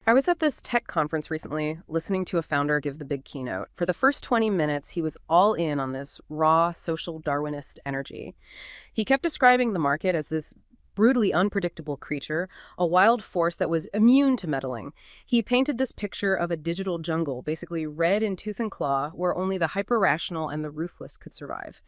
I was at this tech conference recently, listening to a founder give the big keynote. For the first 20 minutes, he was all in on this raw social Darwinist energy. He kept describing the market as this brutally unpredictable creature, a wild force that was immune to meddling. He painted this picture of a digital jungle, basically red in tooth and claw, where only the hyper-rational and the ruthless could survive.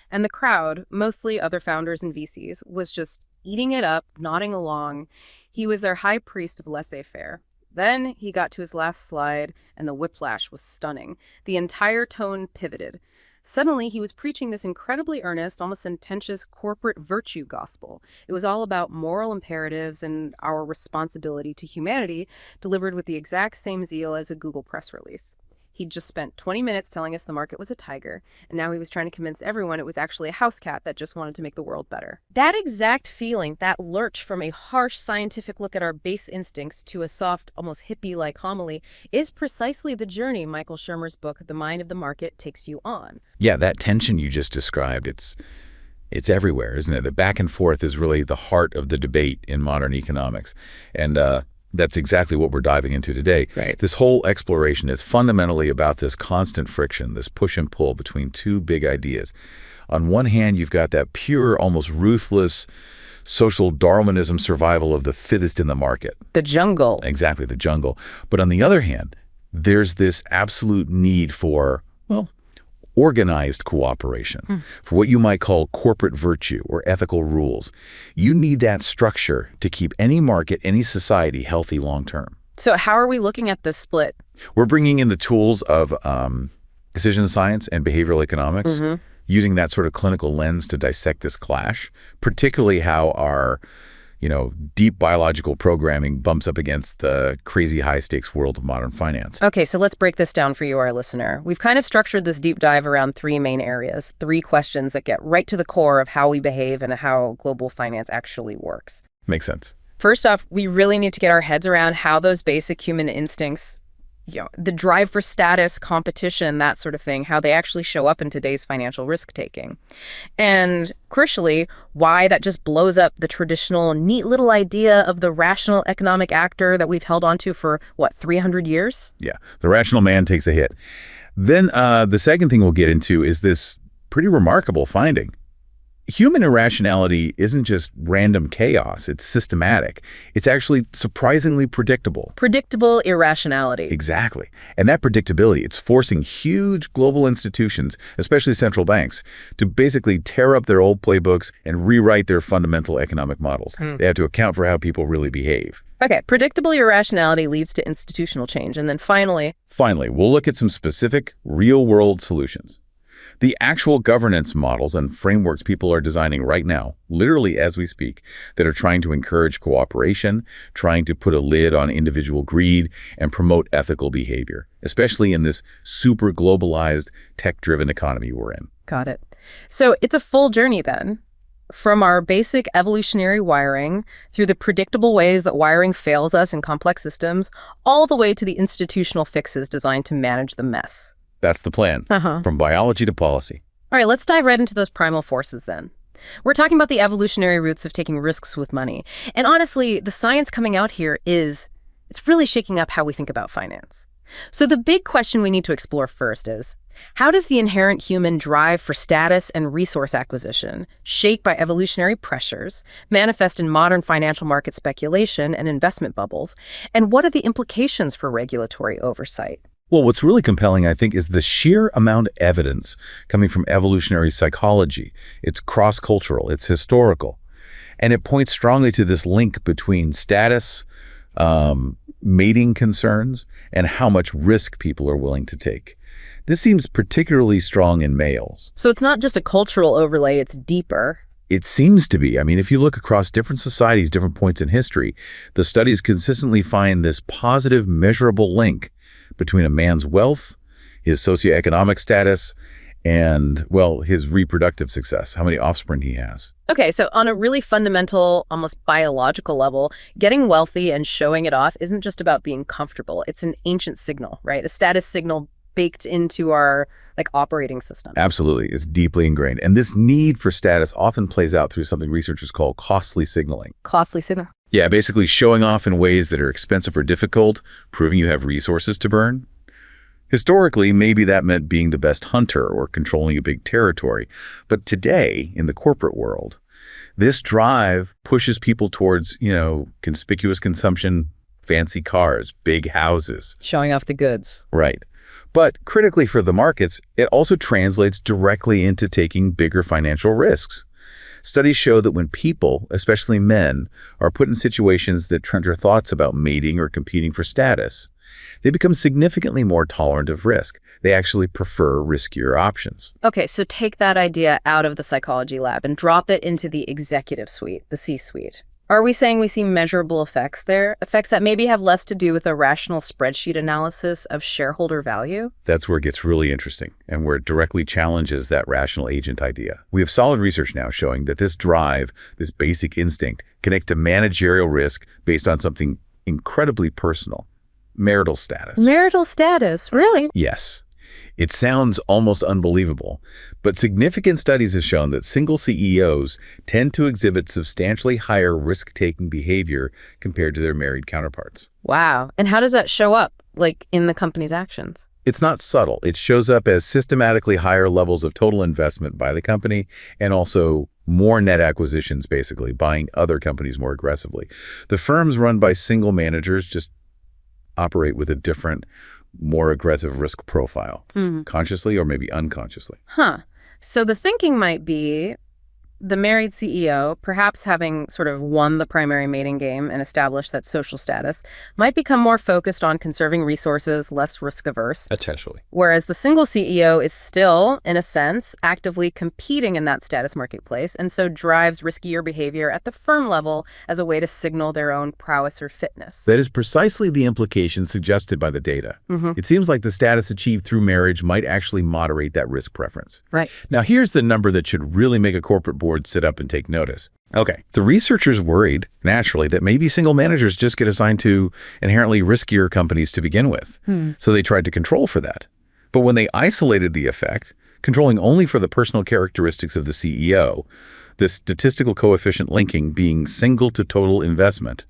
And the crowd, mostly other founders and VCs, was just eating it up, nodding along. He was their high priest of laissez-faire. Then he got to his last slide, and the whiplash was stunning. The entire tone pivoted. Suddenly, he was preaching this incredibly earnest, almost sententious corporate virtue gospel. It was all about moral imperatives and our responsibility to humanity, delivered with the exact same zeal as a Google press release. He'd just spent 20 minutes telling us the market was a tiger, and now he was trying to convince everyone it was actually a house cat that just wanted to make the world better. That exact feeling, that lurch from a harsh scientific look at our base instincts to a soft, almost hippie-like homily, is precisely the journey Michael Shermer's book, The Mind of the Market, takes you on. Yeah, that tension you just described, it's everywhere, isn't it? The back and forth is really the heart of the debate in modern economics. And that's exactly what we're diving into today. Right. This whole exploration is fundamentally about this constant friction, this push and pull between two big ideas. On one hand, you've got that pure, almost ruthless social Darwinism survival of the fittest in the market. The jungle. Exactly, the jungle. But on the other hand, there's this absolute need for, well, organized cooperation, for what you might call corporate virtue or ethical rules. You need that structure to keep any market, any society healthy long term. So how are we looking at this split? We're bringing in the tools of decision science and behavioral economics, using that sort of clinical lens to dissect this clash, particularly how our deep biological programming bumps up against the crazy high-stakes world of modern finance. Okay, so let's break this down for you, our listener. We've kind of structured this deep dive around three main areas, three questions that get right to the core of how we behave and how global finance actually works. Makes sense. First off, we really need to get our heads around how those basic human instincts, the drive for status, competition, that sort of thing, how they actually show up in today's financial risk-taking. And crucially, why that just blows up the traditional neat little idea of the rational economic actor that we've held onto for, 300 years? Yeah, the rational man takes a hit. Then the second thing we'll get into is this pretty remarkable finding. Human irrationality isn't just random chaos, it's systematic. It's actually surprisingly predictable. Predictable irrationality. Exactly. And that predictability, it's forcing huge global institutions, especially central banks, to basically tear up their old playbooks and rewrite their fundamental economic models. They have to account for how people really behave. Okay, predictable irrationality leads to institutional change. And then finally, we'll look at some specific real-world solutions. The actual governance models and frameworks people are designing right now, literally as we speak, that are trying to encourage cooperation, trying to put a lid on individual greed, and promote ethical behavior, especially in this super globalized, tech-driven economy we're in. Got it. So it's a full journey then, from our basic evolutionary wiring, through the predictable ways that wiring fails us in complex systems, all the way to the institutional fixes designed to manage the mess. That's the plan, from biology to policy. All right, let's dive right into those primal forces then. We're talking about the evolutionary roots of taking risks with money. And honestly, the science coming out here it's really shaking up how we think about finance. So the big question we need to explore first is, how does the inherent human drive for status and resource acquisition, shaped by evolutionary pressures, manifest in modern financial market speculation and investment bubbles? And what are the implications for regulatory oversight? Well, what's really compelling, I think, is the sheer amount of evidence coming from evolutionary psychology. It's cross-cultural, it's historical, and it points strongly to this link between status, mating concerns, and how much risk people are willing to take. This seems particularly strong in males. So it's not just a cultural overlay, it's deeper. It seems to be. I mean, if you look across different societies, different points in history, the studies consistently find this positive, measurable link between a man's wealth, his socioeconomic status, and, well, his reproductive success, how many offspring he has. Okay, so on a really fundamental, almost biological level, getting wealthy and showing it off isn't just about being comfortable. It's an ancient signal, right? A status signal baked into our operating system. Absolutely. It's deeply ingrained. And this need for status often plays out through something researchers call costly signaling. Costly signal? Yeah, basically showing off in ways that are expensive or difficult, proving you have resources to burn. Historically, maybe that meant being the best hunter or controlling a big territory. But today, in the corporate world, this drive pushes people towards, conspicuous consumption, fancy cars, big houses. Showing off the goods. Right. But critically for the markets, it also translates directly into taking bigger financial risks. Studies show that when people, especially men, are put in situations that trigger thoughts about mating or competing for status, they become significantly more tolerant of risk. They actually prefer riskier options. Okay, so take that idea out of the psychology lab and drop it into the executive suite, the C-suite. Are we saying we see measurable effects there? Effects that maybe have less to do with a rational spreadsheet analysis of shareholder value? That's where it gets really interesting and where it directly challenges that rational agent idea. We have solid research now showing that this drive, this basic instinct, connect to managerial risk based on something incredibly personal: marital status. Marital status, really? Yes. It sounds almost unbelievable, but significant studies have shown that single CEOs tend to exhibit substantially higher risk-taking behavior compared to their married counterparts. Wow. And how does that show up, like, in the company's actions? It's not subtle. It shows up as systematically higher levels of total investment by the company and also more net acquisitions, basically, buying other companies more aggressively. The firms run by single managers just operate with a different, more aggressive risk profile, consciously or maybe unconsciously. Huh. So the thinking might be the married CEO, perhaps having sort of won the primary mating game and established that social status, might become more focused on conserving resources, less risk-averse. Potentially. Whereas the single CEO is still, in a sense, actively competing in that status marketplace, and so drives riskier behavior at the firm level as a way to signal their own prowess or fitness. That is precisely the implication suggested by the data. It seems like the status achieved through marriage might actually moderate that risk preference. Right. Now, here's the number that should really make a corporate board sit up and take notice. Okay, the researchers worried, naturally, that maybe single managers just get assigned to inherently riskier companies to begin with. So they tried to control for that. But when they isolated the effect, controlling only for the personal characteristics of the CEO, the statistical coefficient linking being single to total investment,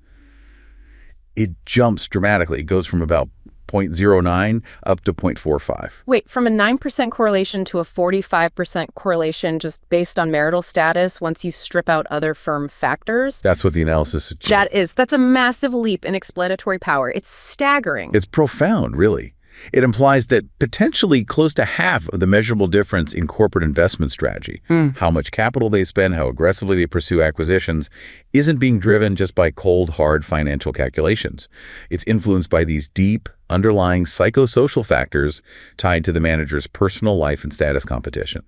it jumps dramatically. It goes from about 0.09 up to 0.45. Wait, from a 9% correlation to a 45% correlation just based on marital status once you strip out other firm factors? That's what the analysis suggests. That's a massive leap in explanatory power. It's staggering. It's profound, really. It implies that potentially close to half of the measurable difference in corporate investment strategy, how much capital they spend, how aggressively they pursue acquisitions, isn't being driven just by cold, hard financial calculations. It's influenced by these deep, underlying psychosocial factors tied to the manager's personal life and status competition.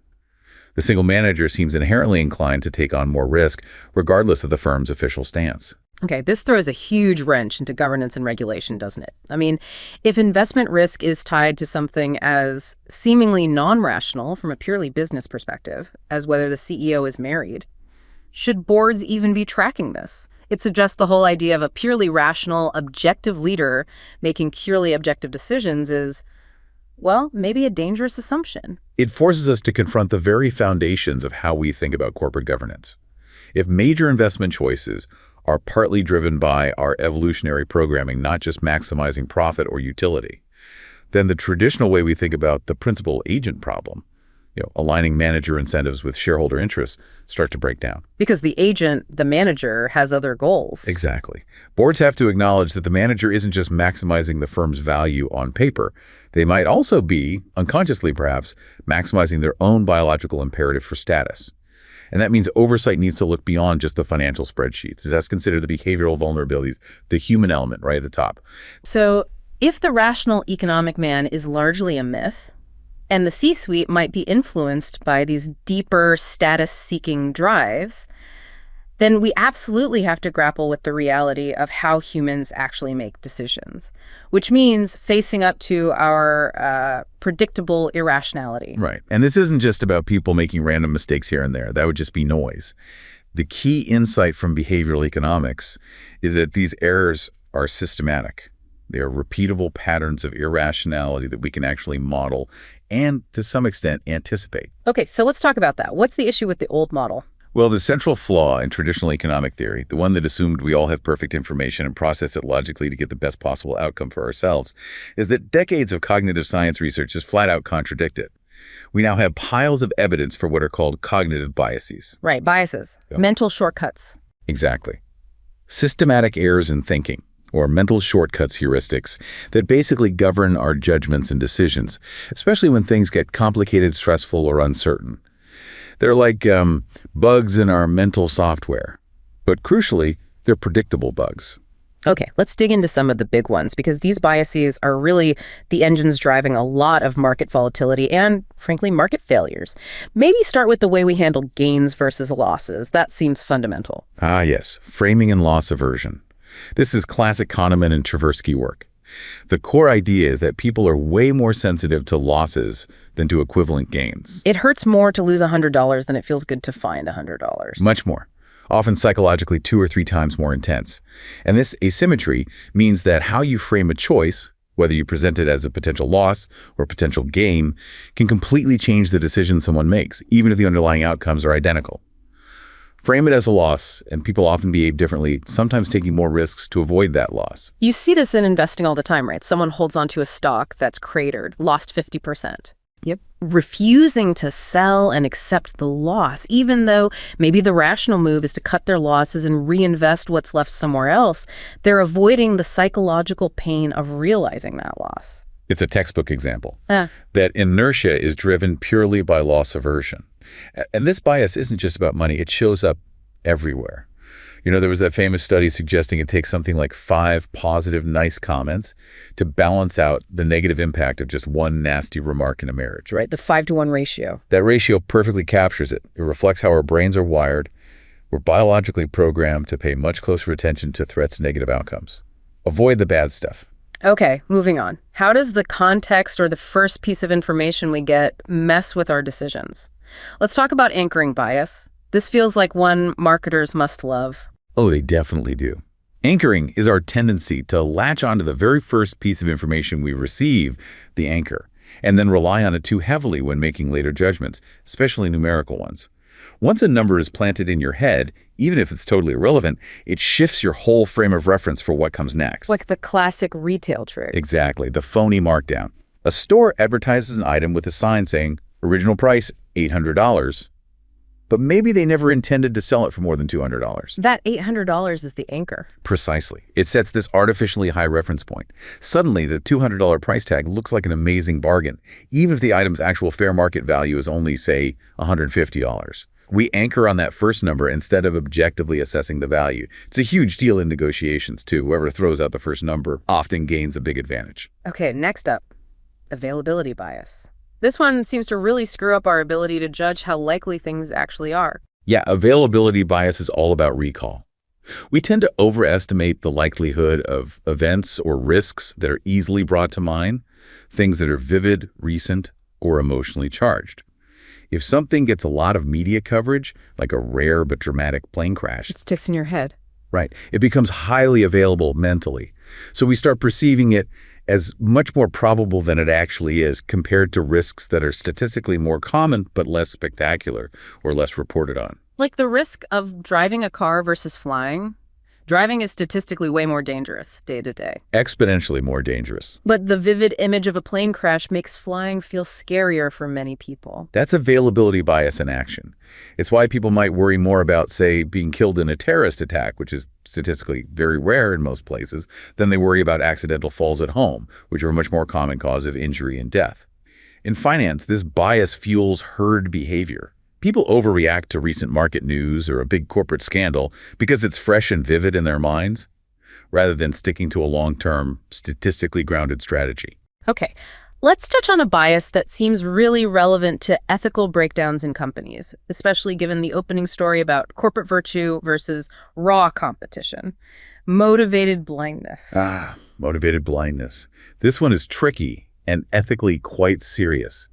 The single manager seems inherently inclined to take on more risk, regardless of the firm's official stance. Okay, this throws a huge wrench into governance and regulation, doesn't it? I mean, if investment risk is tied to something as seemingly non-rational from a purely business perspective, as whether the CEO is married, should boards even be tracking this? It suggests the whole idea of a purely rational, objective leader making purely objective decisions is, well, maybe a dangerous assumption. It forces us to confront the very foundations of how we think about corporate governance. If major investment choices are partly driven by our evolutionary programming, not just maximizing profit or utility, then the traditional way we think about the principal-agent problem, aligning manager incentives with shareholder interests, start to break down. Because the agent, the manager, has other goals. Exactly. Boards have to acknowledge that the manager isn't just maximizing the firm's value on paper. They might also be, unconsciously perhaps, maximizing their own biological imperative for status. And that means oversight needs to look beyond just the financial spreadsheets. It has to consider the behavioral vulnerabilities, the human element right at the top. So if the rational economic man is largely a myth, and the C-suite might be influenced by these deeper status-seeking drives, then we absolutely have to grapple with the reality of how humans actually make decisions, which means facing up to our predictable irrationality. Right. And this isn't just about people making random mistakes here and there. That would just be noise. The key insight from behavioral economics is that these errors are systematic. They are repeatable patterns of irrationality that we can actually model and, to some extent, anticipate. Okay, so let's talk about that. What's the issue with the old model? Well, the central flaw in traditional economic theory, the one that assumed we all have perfect information and process it logically to get the best possible outcome for ourselves, is that decades of cognitive science research just flat out contradict it. We now have piles of evidence for what are called cognitive biases. Right, biases. Yep. Mental shortcuts. Exactly. Systematic errors in thinking, or mental shortcuts heuristics, that basically govern our judgments and decisions, especially when things get complicated, stressful, or uncertain. They're like bugs in our mental software. But crucially, they're predictable bugs. Okay, let's dig into some of the big ones, because these biases are really the engines driving a lot of market volatility and, frankly, market failures. Maybe start with the way we handle gains versus losses. That seems fundamental. Ah, yes, framing and loss aversion. This is classic Kahneman and Tversky work. The core idea is that people are way more sensitive to losses than to equivalent gains. It hurts more to lose $100 than it feels good to find $100. Much more. Often psychologically 2 or 3 times more intense. And this asymmetry means that how you frame a choice, whether you present it as a potential loss or potential gain, can completely change the decision someone makes, even if the underlying outcomes are identical. Frame it as a loss, and people often behave differently, sometimes taking more risks to avoid that loss. You see this in investing all the time, right? Someone holds onto a stock that's cratered, lost 50%. Yep. Refusing to sell and accept the loss, even though maybe the rational move is to cut their losses and reinvest what's left somewhere else, they're avoiding the psychological pain of realizing that loss. It's a textbook example. That inertia is driven purely by loss aversion. And this bias isn't just about money. It shows up everywhere. You know, there was that famous study suggesting it takes something like 5 positive, nice comments to balance out the negative impact of just one nasty remark in a marriage. Right, the 5-to-1 ratio. That ratio perfectly captures it. It reflects how our brains are wired. We're biologically programmed to pay much closer attention to threats and negative outcomes. Avoid the bad stuff. Okay, moving on. How does the context or the first piece of information we get mess with our decisions? Let's talk about anchoring bias. This feels like one marketers must love. Oh, they definitely do. Anchoring is our tendency to latch onto the very first piece of information we receive, the anchor, and then rely on it too heavily when making later judgments, especially numerical ones. Once a number is planted in your head, even if it's totally irrelevant, it shifts your whole frame of reference for what comes next. Like the classic retail trick. Exactly, the phony markdown. A store advertises an item with a sign saying, original price, $800. But maybe they never intended to sell it for more than $200. That $800 is the anchor. Precisely. It sets this artificially high reference point. Suddenly, the $200 price tag looks like an amazing bargain, even if the item's actual fair market value is only, say, $150. We anchor on that first number instead of objectively assessing the value. It's a huge deal in negotiations, too. Whoever throws out the first number often gains a big advantage. Okay, next up, availability bias. This one seems to really screw up our ability to judge how likely things actually are. Yeah, availability bias is all about recall. We tend to overestimate the likelihood of events or risks that are easily brought to mind, things that are vivid, recent, or emotionally charged. If something gets a lot of media coverage, like a rare but dramatic plane crash, It sticks in your head. right, it becomes highly available mentally. So we start perceiving it as much more probable than it actually is compared to risks that are statistically more common but less spectacular or less reported on. Like the risk of driving a car versus flying. Driving is statistically way more dangerous day to day. Exponentially more dangerous. But the vivid image of a plane crash makes flying feel scarier for many people. That's availability bias in action. It's why people might worry more about, say, being killed in a terrorist attack, which is statistically very rare in most places, than they worry about accidental falls at home, which are a much more common cause of injury and death. In finance, this bias fuels herd behavior. People overreact to recent market news or a big corporate scandal because it's fresh and vivid in their minds, rather than sticking to a long-term, statistically grounded strategy. Okay, let's touch on a bias that seems really relevant to ethical breakdowns in companies, especially given the opening story about corporate virtue versus raw competition. Motivated blindness. Motivated blindness. This one is tricky and ethically quite serious.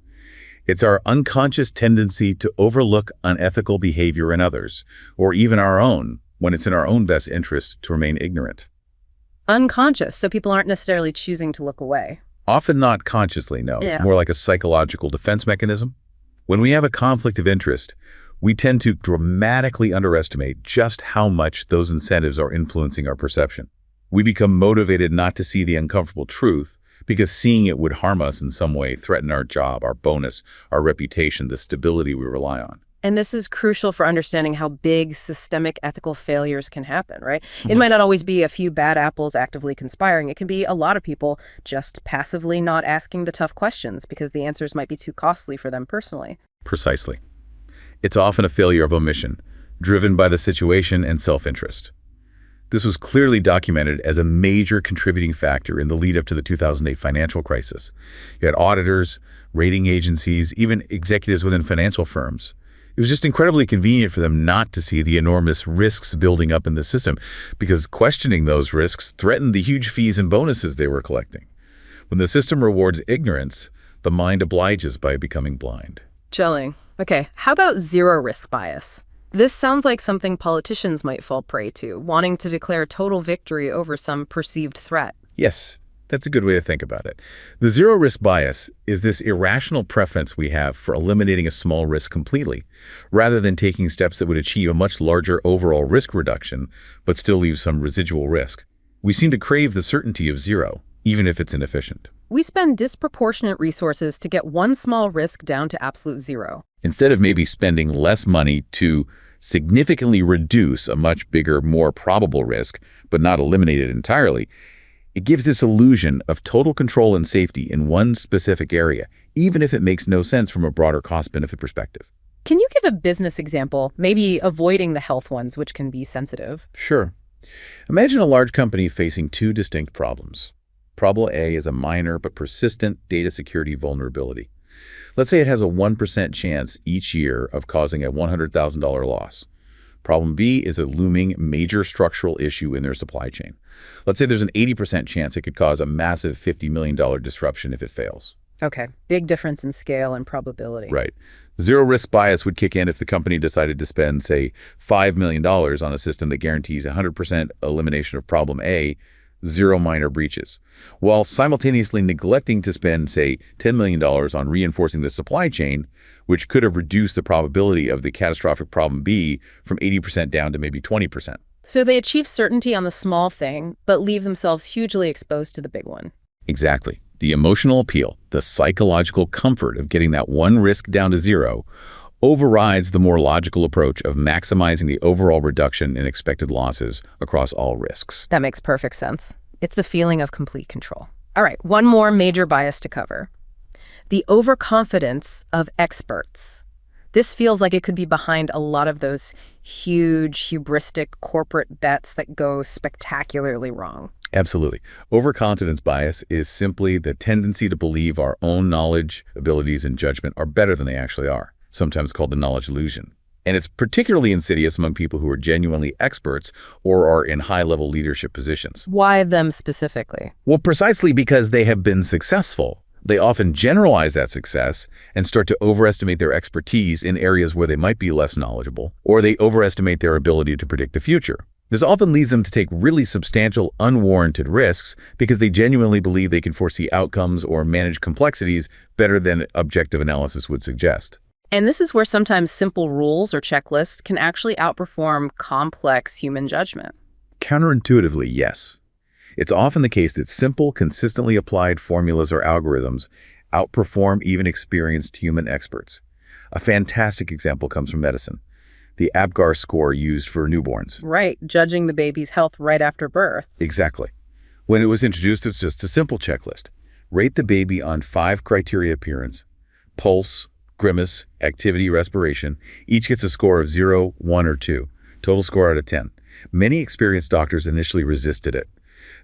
It's our unconscious tendency to overlook unethical behavior in others, or even our own, when it's in our own best interest to remain ignorant. Unconscious, so people aren't necessarily choosing to look away. Often not consciously, no. It's more like a psychological defense mechanism. When we have a conflict of interest, We tend to dramatically underestimate just how much those incentives are influencing our perception. We become motivated not to see the uncomfortable truth because seeing it would harm us in some way, threaten our job, our bonus, our reputation, the stability we rely on. And this is crucial for understanding how big systemic ethical failures can happen, right? It might not always be a few bad apples actively conspiring. It can be a lot of people just passively not asking the tough questions because the answers might be too costly for them personally. Precisely. It's often a failure of omission, driven by the situation and self-interest. This was clearly documented as a major contributing factor in the lead-up to the 2008 financial crisis. You had auditors, rating agencies, even executives within financial firms. It was just incredibly convenient for them not to see the enormous risks building up in the system because questioning those risks threatened the huge fees and bonuses they were collecting. When the system rewards ignorance, the mind obliges by becoming blind. Chilling. Okay, how about zero-risk bias? This sounds like something politicians might fall prey to, wanting to declare total victory over some perceived threat. Yes, that's a good way to think about it. The zero-risk bias is this irrational preference we have for eliminating a small risk completely, rather than taking steps that would achieve a much larger overall risk reduction, but still leave some residual risk. We seem to crave the certainty of zero, even if it's inefficient. We spend disproportionate resources to get one small risk down to absolute zero. Instead of maybe spending less money to significantly reduce a much bigger, more probable risk, but not eliminate it entirely, it gives this illusion of total control and safety in one specific area, even if it makes no sense from a broader cost-benefit perspective. Can you give a business example, maybe avoiding the health ones, which can be sensitive? Sure. Imagine a large company facing two distinct problems. Problem A is a minor but persistent data security vulnerability. Let's say it has a 1% chance each year of causing a $100,000 loss. Problem B is a looming major structural issue in their supply chain. Let's say there's an 80% chance it could cause a massive $50 million disruption if it fails. Okay, big difference in scale and probability. Right. Zero-risk bias would kick in if the company decided to spend, say, $5 million on a system that guarantees 100% elimination of problem A, zero minor breaches, while simultaneously neglecting to spend, say, $10 million on reinforcing the supply chain, which could have reduced the probability of the catastrophic problem B from 80% down to maybe 20%. So they achieve certainty on the small thing, but leave themselves hugely exposed to the big one. Exactly. The emotional appeal, the psychological comfort of getting that one risk down to zero, overrides the more logical approach of maximizing the overall reduction in expected losses across all risks. That makes perfect sense. It's the feeling of complete control. All right, one more major bias to cover. The overconfidence of experts. This feels like it could be behind a lot of those huge, hubristic corporate bets that go spectacularly wrong. Absolutely. Overconfidence bias is simply the tendency to believe our own knowledge, abilities, and judgment are better than they actually are, sometimes called the knowledge illusion. And it's particularly insidious among people who are genuinely experts or are in high-level leadership positions. Why them specifically? Well, precisely because they have been successful. They often generalize that success and start to overestimate their expertise in areas where they might be less knowledgeable, or they overestimate their ability to predict the future. This often leads them to take really substantial, unwarranted risks because they genuinely believe they can foresee outcomes or manage complexities better than objective analysis would suggest. And this is where sometimes simple rules or checklists can actually outperform complex human judgment. Counterintuitively, yes. It's often the case that simple, consistently applied formulas or algorithms outperform even experienced human experts. A fantastic example comes from medicine. The APGAR score used for newborns. Right, judging the baby's health right after birth. Exactly. When it was introduced, it was just a simple checklist. Rate the baby on 5 criteria: appearance, pulse, grimace, activity, respiration. Each gets a score of 0, 1, or 2. Total score out of 10. Many experienced doctors initially resisted it.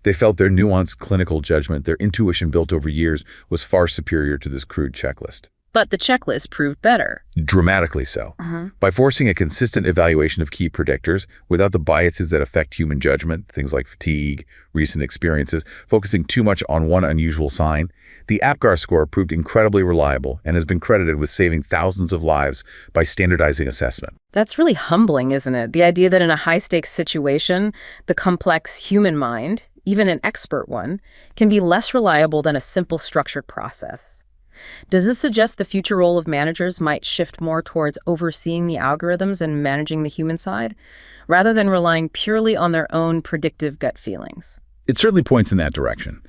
They felt their nuanced clinical judgment, their intuition built over years, was far superior to this crude checklist. But the checklist proved better. Dramatically so. By forcing a consistent evaluation of key predictors without the biases that affect human judgment, things like fatigue, recent experiences, focusing too much on one unusual sign, the APGAR score proved incredibly reliable and has been credited with saving thousands of lives by standardizing assessment. That's really humbling, isn't it? The idea that in a high-stakes situation, the complex human mind, even an expert one, can be less reliable than a simple structured process. Does this suggest the future role of managers might shift more towards overseeing the algorithms and managing the human side, rather than relying purely on their own predictive gut feelings? It certainly points in that direction.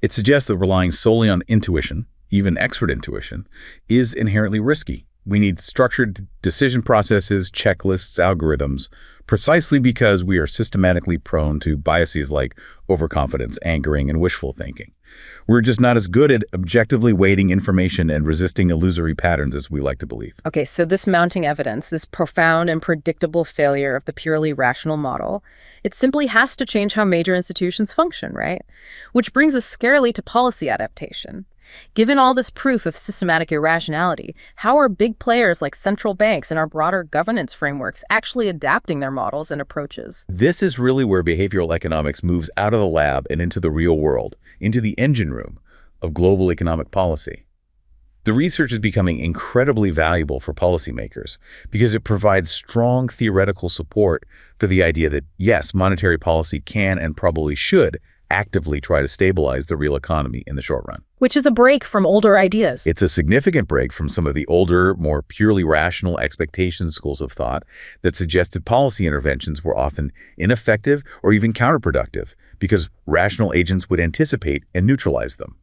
It suggests that relying solely on intuition, even expert intuition, is inherently risky. We need structured decision processes, checklists, algorithms, precisely because we are systematically prone to biases like overconfidence, angering, and wishful thinking. We're just not as good at objectively weighting information and resisting illusory patterns as we like to believe. Okay, so this mounting evidence, this profound and predictable failure of the purely rational model, it simply has to change how major institutions function, right? Which brings us scarily to policy adaptation. Given all this proof of systematic irrationality, how are big players like central banks and our broader governance frameworks actually adapting their models and approaches? This is really where behavioral economics moves out of the lab and into the real world, into the engine room of global economic policy. The research is becoming incredibly valuable for policymakers because it provides strong theoretical support for the idea that, yes, monetary policy can and probably should actively try to stabilize the real economy in the short run. Which is a break from older ideas. It's a significant break from some of the older, more purely rational expectation schools of thought that suggested policy interventions were often ineffective or even counterproductive because rational agents would anticipate and neutralize them.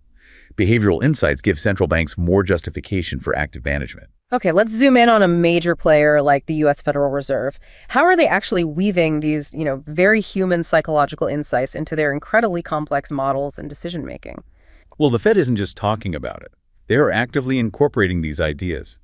Behavioral insights give central banks more justification for active management. Okay, let's zoom in on a major player like the U.S. Federal Reserve. How are they actually weaving these, very human psychological insights into their incredibly complex models and decision-making? Well, the Fed isn't just talking about it. They are actively incorporating these ideas.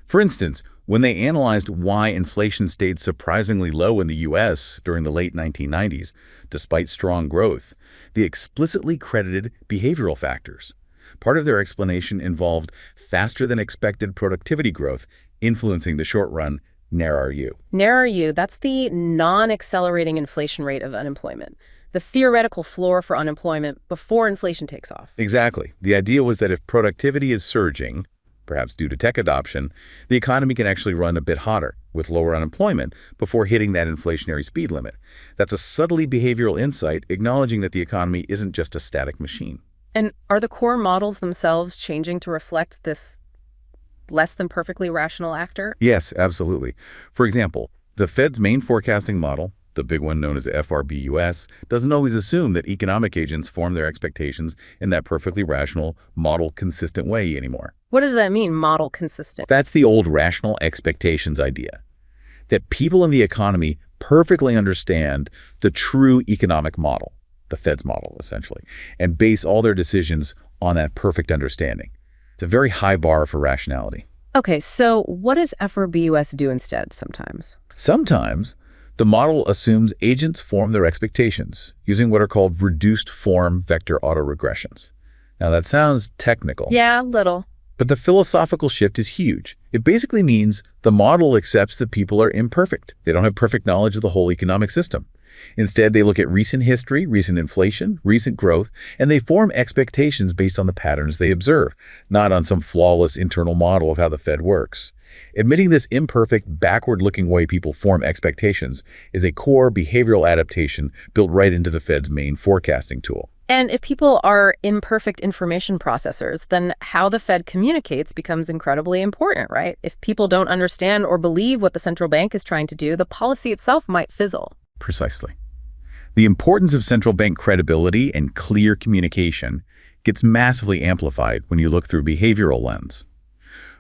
For instance, when they analyzed why inflation stayed surprisingly low in the U.S. during the late 1990s, despite strong growth, they explicitly credited behavioral factors. Part of their explanation involved faster-than-expected productivity growth influencing the short-run narrower U. Narrower U, that's the non-accelerating inflation rate of unemployment, the theoretical floor for unemployment before inflation takes off. Exactly. The idea was that if productivity is surging, perhaps due to tech adoption, the economy can actually run a bit hotter with lower unemployment before hitting that inflationary speed limit. That's a subtly behavioral insight acknowledging that the economy isn't just a static machine. And are the core models themselves changing to reflect this less than perfectly rational actor? Yes, absolutely. For example, the Fed's main forecasting model, the big one known as FRBUS, doesn't always assume that economic agents form their expectations in that perfectly rational, model-consistent way anymore. What does that mean, model consistent? That's the old rational expectations idea, that people in the economy perfectly understand the true economic model, the Fed's model, essentially, and base all their decisions on that perfect understanding. It's a very high bar for rationality. Okay, so what does FRBUS do instead sometimes? Sometimes, the model assumes agents form their expectations using what are called reduced form vector autoregressions. Now, that sounds technical. Yeah, little. But the philosophical shift is huge. It basically means the model accepts that people are imperfect. They don't have perfect knowledge of the whole economic system. Instead, they look at recent history, recent inflation, recent growth, and they form expectations based on the patterns they observe, not on some flawless internal model of how the Fed works. Admitting this imperfect, backward-looking way people form expectations is a core behavioral adaptation built right into the Fed's main forecasting tool. And if people are imperfect information processors, then how the Fed communicates becomes incredibly important, right? If people don't understand or believe what the central bank is trying to do, the policy itself might fizzle. Precisely. The importance of central bank credibility and clear communication gets massively amplified when you look through a behavioral lens.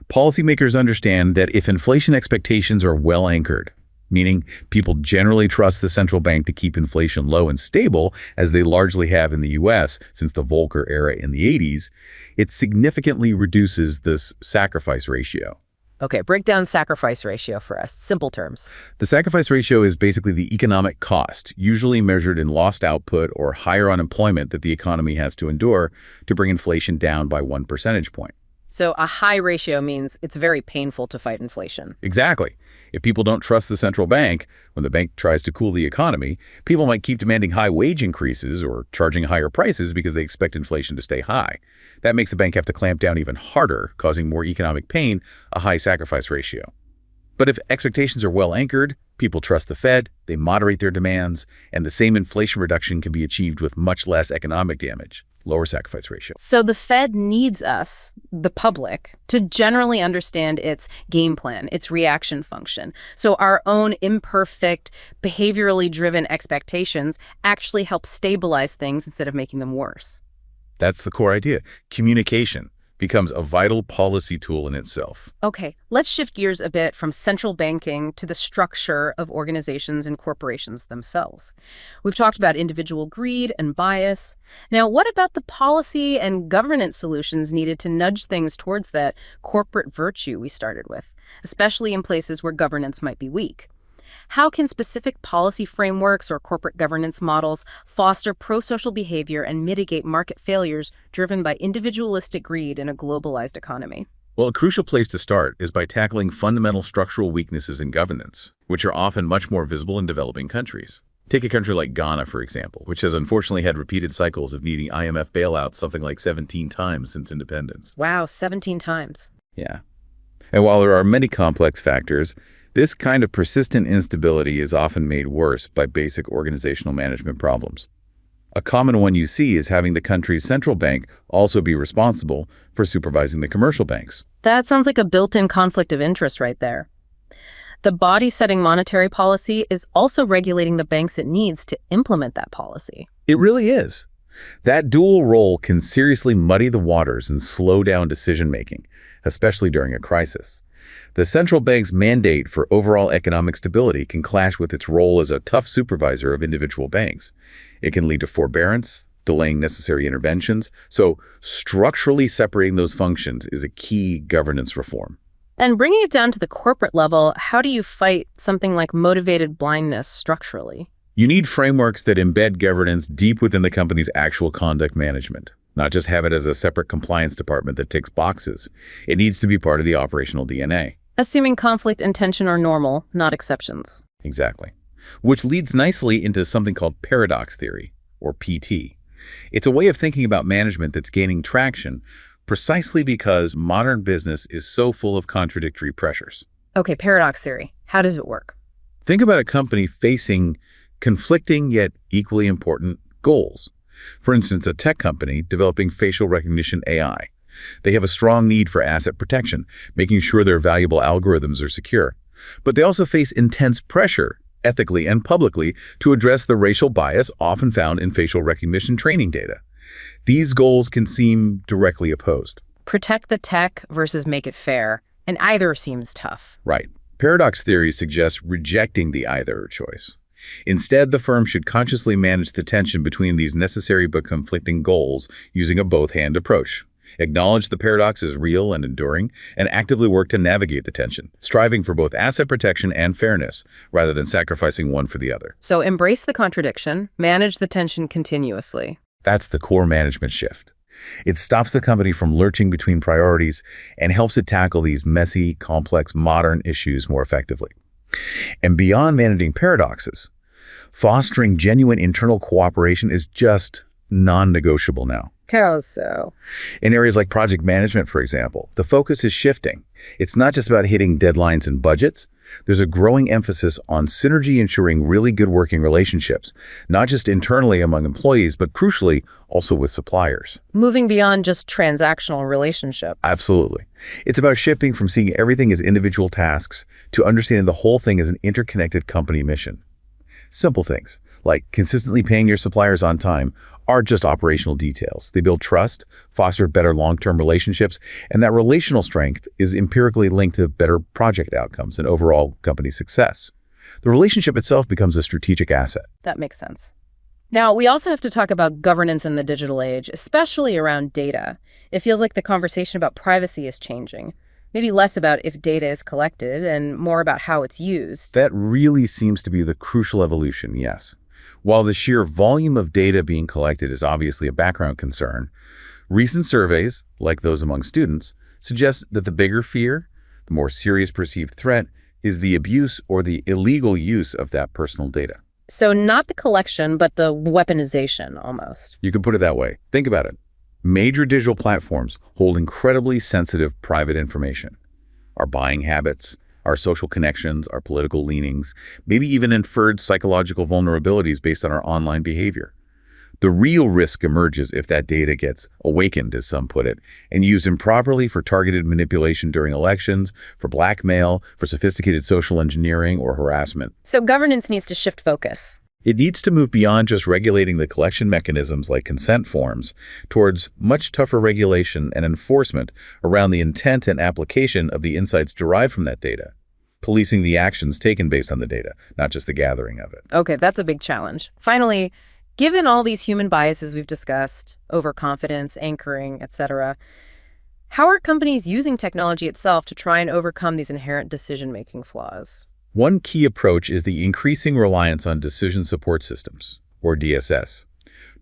Policymakers understand that if inflation expectations are well anchored, meaning people generally trust the central bank to keep inflation low and stable, as they largely have in the U.S. since the Volcker era in the 80s, it significantly reduces this sacrifice ratio. Okay, break down sacrifice ratio for us, simple terms. The sacrifice ratio is basically the economic cost, usually measured in lost output or higher unemployment that the economy has to endure to bring inflation down by 1 percentage point. So a high ratio means it's very painful to fight inflation. Exactly. If people don't trust the central bank, when the bank tries to cool the economy, people might keep demanding high wage increases or charging higher prices because they expect inflation to stay high. That makes the bank have to clamp down even harder, causing more economic pain, a high sacrifice ratio. But if expectations are well anchored, People trust the Fed, they moderate their demands, and the same inflation reduction can be achieved with much less economic damage, lower sacrifice ratio. So the Fed needs us, the public, to generally understand its game plan, its reaction function. So our own imperfect, behaviorally driven expectations actually help stabilize things instead of making them worse. That's the core idea. Communication becomes a vital policy tool in itself. Okay, let's shift gears a bit from central banking to the structure of organizations and corporations themselves. We've talked about individual greed and bias. Now, what about the policy and governance solutions needed to nudge things towards that corporate virtue we started with, especially in places where governance might be weak? How can specific policy frameworks or corporate governance models foster pro-social behavior and mitigate market failures driven by individualistic greed in a globalized economy? Well, a crucial place to start is by tackling fundamental structural weaknesses in governance, which are often much more visible in developing countries. Take a country like Ghana, for example, which has unfortunately had repeated cycles of needing IMF bailouts something like 17 times since independence. Wow, 17 times. Yeah. And while there are many complex factors, this kind of persistent instability is often made worse by basic organizational management problems. A common one you see is having the country's central bank also be responsible for supervising the commercial banks. That sounds like a built-in conflict of interest right there. The body setting monetary policy is also regulating the banks it needs to implement that policy. It really is. That dual role can seriously muddy the waters and slow down decision-making, especially during a crisis. The central bank's mandate for overall economic stability can clash with its role as a tough supervisor of individual banks. It can lead to forbearance, delaying necessary interventions. So structurally separating those functions is a key governance reform. And bringing it down to the corporate level, how do you fight something like motivated blindness structurally? You need frameworks that embed governance deep within the company's actual conduct management, not just have it as a separate compliance department that ticks boxes. It needs to be part of the operational DNA. Assuming conflict and tension are normal, not exceptions. Exactly. Which leads nicely into something called paradox theory, or PT. It's a way of thinking about management that's gaining traction precisely because modern business is so full of contradictory pressures. Okay, paradox theory. How does it work? Think about a company facing conflicting yet equally important goals. For instance, a tech company developing facial recognition AI. They have a strong need for asset protection, making sure their valuable algorithms are secure. But they also face intense pressure, ethically and publicly, to address the racial bias often found in facial recognition training data. These goals can seem directly opposed. Protect the tech versus make it fair, and either seems tough. Right. Paradox theory suggests rejecting the either choice. Instead, the firm should consciously manage the tension between these necessary but conflicting goals using a both-hand approach. Acknowledge the paradox is real and enduring, and actively work to navigate the tension, striving for both asset protection and fairness, rather than sacrificing one for the other. So embrace the contradiction, manage the tension continuously. That's the core management shift. It stops the company from lurching between priorities and helps it tackle these messy, complex, modern issues more effectively. And beyond managing paradoxes, fostering genuine internal cooperation is just non-negotiable now. How so? In areas like project management, for example, the focus is shifting. It's not just about hitting deadlines and budgets. There's a growing emphasis on synergy ensuring really good working relationships, not just internally among employees, but crucially also with suppliers. Moving beyond just transactional relationships. Absolutely. It's about shifting from seeing everything as individual tasks to understanding the whole thing as an interconnected company mission. Simple things, like consistently paying your suppliers on time, are just operational details. They build trust, foster better long-term relationships, and that relational strength is empirically linked to better project outcomes and overall company success. The relationship itself becomes a strategic asset. That makes sense. Now, we also have to talk about governance in the digital age, especially around data. It feels like the conversation about privacy is changing. Maybe less about if data is collected and more about how it's used. That really seems to be the crucial evolution, yes. While the sheer volume of data being collected is obviously a background concern, recent surveys, like those among students, suggest that the bigger fear, the more serious perceived threat, is the abuse or the illegal use of that personal data. So not the collection, but the weaponization, almost. You could put it that way. Think about it. Major digital platforms hold incredibly sensitive private information. Our buying habits, our social connections, our political leanings, maybe even inferred psychological vulnerabilities based on our online behavior. The real risk emerges if that data gets awakened, as some put it, and used improperly for targeted manipulation during elections, for blackmail, for sophisticated social engineering, or harassment. So governance needs to shift focus. It needs to move beyond just regulating the collection mechanisms like consent forms towards much tougher regulation and enforcement around the intent and application of the insights derived from that data, policing the actions taken based on the data, not just the gathering of it. Okay, that's a big challenge. Finally, given all these human biases we've discussed, overconfidence, anchoring, etc., how are companies using technology itself to try and overcome these inherent decision-making flaws? One key approach is the increasing reliance on decision support systems, or DSS.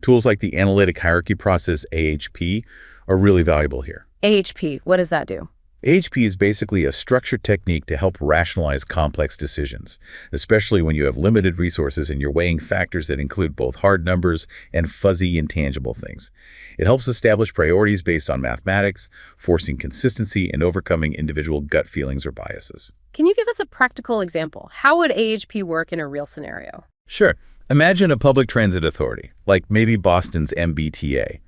Tools like the Analytic Hierarchy Process, AHP, are really valuable here. AHP, what does that do? AHP is basically a structured technique to help rationalize complex decisions, especially when you have limited resources and you're weighing factors that include both hard numbers and fuzzy, intangible things. It helps establish priorities based on mathematics, forcing consistency and overcoming individual gut feelings or biases. Can you give us a practical example? How would AHP work in a real scenario? Sure. Imagine a public transit authority, like maybe Boston's MBTA,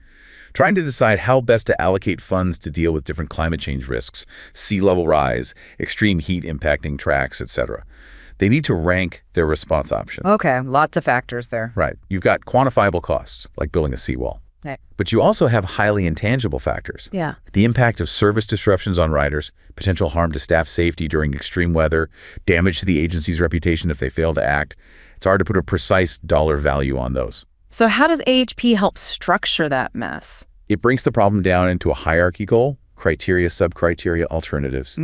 trying to decide how best to allocate funds to deal with different climate change risks, sea level rise, extreme heat impacting tracks, etc. They need to rank their response options. Okay, lots of factors there. Right. You've got quantifiable costs, like building a seawall. Right. But you also have highly intangible factors. Yeah. The impact of service disruptions on riders, potential harm to staff safety during extreme weather, damage to the agency's reputation if they fail to act. It's hard to put a precise dollar value on those. So how does AHP help structure that mess? It breaks the problem down into a hierarchy goal, criteria, sub-criteria, alternatives.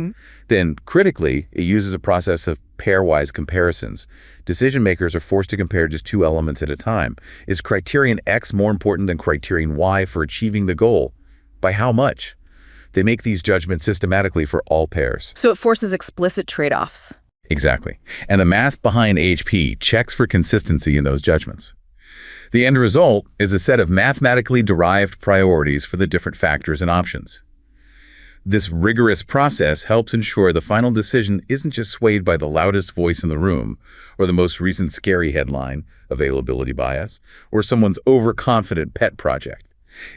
Then, critically, it uses a process of pairwise comparisons. Decision makers are forced to compare just two elements at a time. Is criterion X more important than criterion Y for achieving the goal? By how much? They make these judgments systematically for all pairs. So it forces explicit trade-offs. Exactly. And the math behind AHP checks for consistency in those judgments. The end result is a set of mathematically derived priorities for the different factors and options. This rigorous process helps ensure the final decision isn't just swayed by the loudest voice in the room, or the most recent scary headline, availability bias, or someone's overconfident pet project.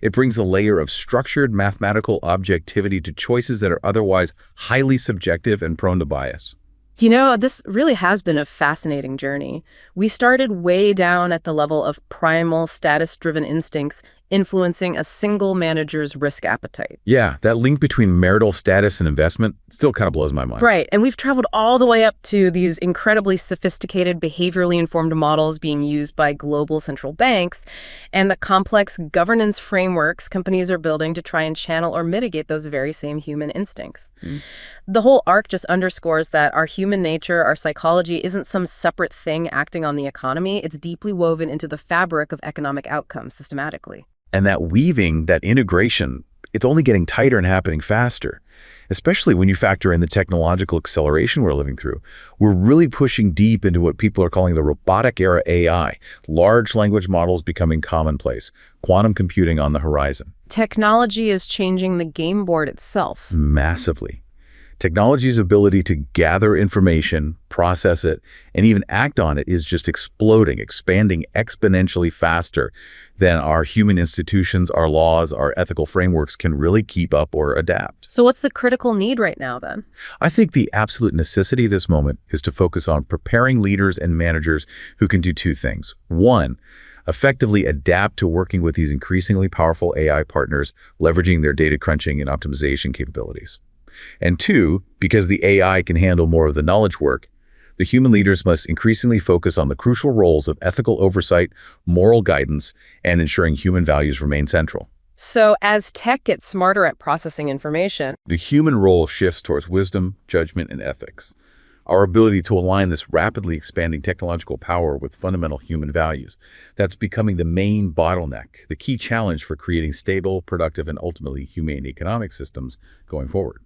It brings a layer of structured mathematical objectivity to choices that are otherwise highly subjective and prone to bias. You know, this really has been a fascinating journey. We started way down at the level of primal, status-driven instincts influencing a single manager's risk appetite. Yeah, that link between marital status and investment still kind of blows my mind. Right, and we've traveled all the way up to these incredibly sophisticated, behaviorally informed models being used by global central banks and the complex governance frameworks companies are building to try and channel or mitigate those very same human instincts. The whole arc just underscores that our human nature, our psychology, isn't some separate thing acting on the economy. It's deeply woven into the fabric of economic outcomes systematically. And that weaving, that integration, it's only getting tighter and happening faster, especially when you factor in the technological acceleration we're living through. We're really pushing deep into what people are calling the robotic era AI, large language models becoming commonplace, quantum computing on the horizon. Technology is changing the game board itself. Massively. Technology's ability to gather information, process it, and even act on it is just exploding, expanding exponentially faster than our human institutions, our laws, our ethical frameworks can really keep up or adapt. So what's the critical need right now, then? I think the absolute necessity of this moment is to focus on preparing leaders and managers who can do two things. One, effectively adapt to working with these increasingly powerful AI partners, leveraging their data crunching and optimization capabilities. And two, because the AI can handle more of the knowledge work, the human leaders must increasingly focus on the crucial roles of ethical oversight, moral guidance, and ensuring human values remain central. So as tech gets smarter at processing information, The human role shifts towards wisdom, judgment, and ethics. Our ability to align this rapidly expanding technological power with fundamental human values, that's becoming the main bottleneck, the key challenge for creating stable, productive, and ultimately humane economic systems going forward.